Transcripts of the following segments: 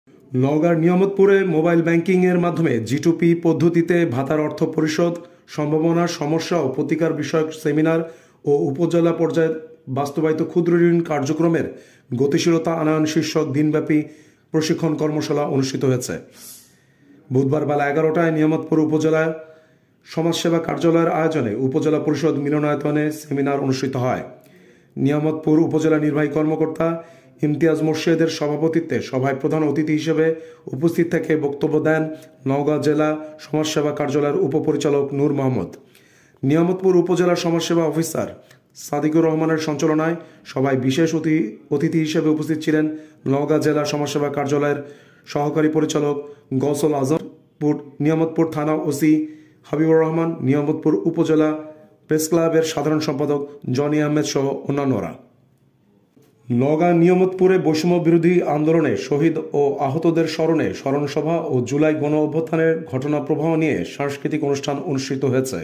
নওগাঁর নিয়ামতপুরে মোবাইল ব্যাংকিংয়ের মাধ্যমে জি2পি পদ্ধতিতে ভাতার অর্থ পরিশোধ, সম্ভাবনা, সমস্যা ও প্রতিকার বিষয়ক সেমিনার ও উপজেলা পর্যায়ে বাস্তবায়িত ক্ষুদ্র ঋণ কার্যক্রমের গতিশীলতা আনয়ন শীর্ষক দিনব্যাপী প্রশিক্ষণ কর্মশালা অনুষ্ঠিত হয়েছে। বুধবার বেলা 11টায় নিয়ামতপুর উপজেলা সমাজসেবা কার্যালয়ের আয়োজনে উপজেলা পরিষদ মিলনায়তনে সেমিনার অনুষ্ঠিত হয়। নিয়ামতপুর উপজেলা নির্বাহী কর্মকর্তা ইমতিয়াজ মোর্শেদের সভাপতিত্বে সভায় প্রধান অতিথি হিসেবে উপস্থিত থেকে বক্তব্য দেন নওগাঁ জেলা সমাজসেবা কার্যালয়ের উপপরিচালক নূর মোহাম্মদ। নিয়ামতপুর উপজেলার সমাজসেবা অফিসার সাদিকুর রহমানের সঞ্চালনায় সভায় বিশেষ অতিথি হিসেবে উপস্থিত ছিলেন নওগাঁ জেলা সমাজসেবা কার্যালয়ের সহকারী পরিচালক গৌসল আজম, নিয়ামতপুর থানা ওসি হাবিবুর রহমান, নিয়ামতপুর উপজেলা প্রেস ক্লাবের সাধারণ সম্পাদক জনি আহমেদ সহ অন্যান্যরা। নওগাঁ নিয়ামতপুরে বৈষম্য বিরোধী আন্দোলনে শহীদ ও আহতদের স্মরণে স্মরণসভা ও জুলাই গণ অভ্যুত্থানের ঘটনা প্রবাহ নিয়ে সাংস্কৃতিক অনুষ্ঠান অনুষ্ঠিত হয়েছে।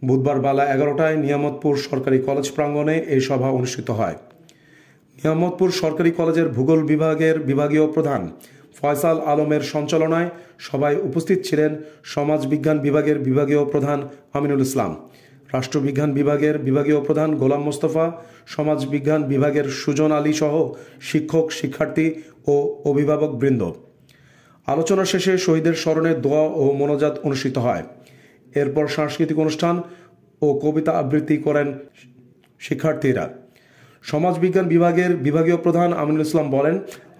বুধবার বেলা 11টায় নিয়ামতপুর সরকারি কলেজ প্রাঙ্গণে এই সভা অনুষ্ঠিত হয়। নিয়ামতপুর সরকারি কলেজের ভূগোল বিভাগের বিভাগীয় প্রধান ফয়সাল আলমের সঞ্চালনায় সভায় উপস্থিত ছিলেন সমাজ বিজ্ঞান বিভাগের বিভাগীয় প্রধান আমিনুল ইসলাম, রাষ্ট্রবিজ্ঞান বিভাগের বিভাগীয় প্রধান গোলাম মোস্তফা, সমাজ বিজ্ঞান বিভাগের সুজন আলী সহ শিক্ষক, শিক্ষার্থী ও অভিভাবক বৃন্দ। আলোচনা শেষে শহীদের স্মরণে দোয়া ও মোনাজাত অনুষ্ঠিত হয়। এরপর সাংস্কৃতিক অনুষ্ঠান ও কবিতা আবৃত্তি করেন শিক্ষার্থীরা। সমাজ বিজ্ঞান বিভাগের বিভাগীয় প্রধান আমিনুল ইসলাম বলেন,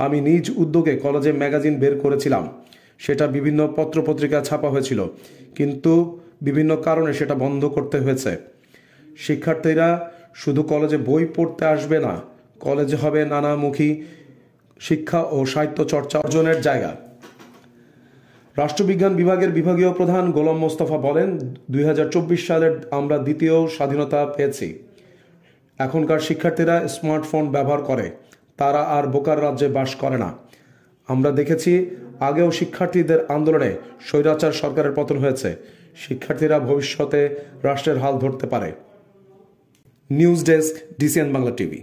আমি নিজ উদ্যোগে কলেজে ম্যাগাজিন বের করেছিলাম। সেটা বিভিন্ন পত্রপত্রিকা ছাপা হয়েছিল, কিন্তু বিভিন্ন কারণে সেটা বন্ধ করতে হয়েছে। শিক্ষার্থীরা শুধু কলেজে বই পড়তে আসবে না, কলেজে হবে নানামুখী শিক্ষা ও সাহিত্য চর্চা অর্জনের জায়গা। রাষ্ট্রবিজ্ঞান বিভাগের বিভাগীয় প্রধান গোলাম মোস্তফা বলেন, 2024 সালের আমরা দ্বিতীয় স্বাধীনতা পেয়েছি। এখনকার শিক্ষার্থীরা স্মার্টফোন ব্যবহার করে, তারা আর বোকার রাজ্যে বাস করে না। আমরা দেখেছি আগেও শিক্ষার্থীদের আন্দোলনে স্বৈরাচার সরকারের পতন হয়েছে। শিক্ষার্থীরা ভবিষ্যতে রাষ্ট্রের হাল ধরতে পারে। News desk, DCN Bangla TV.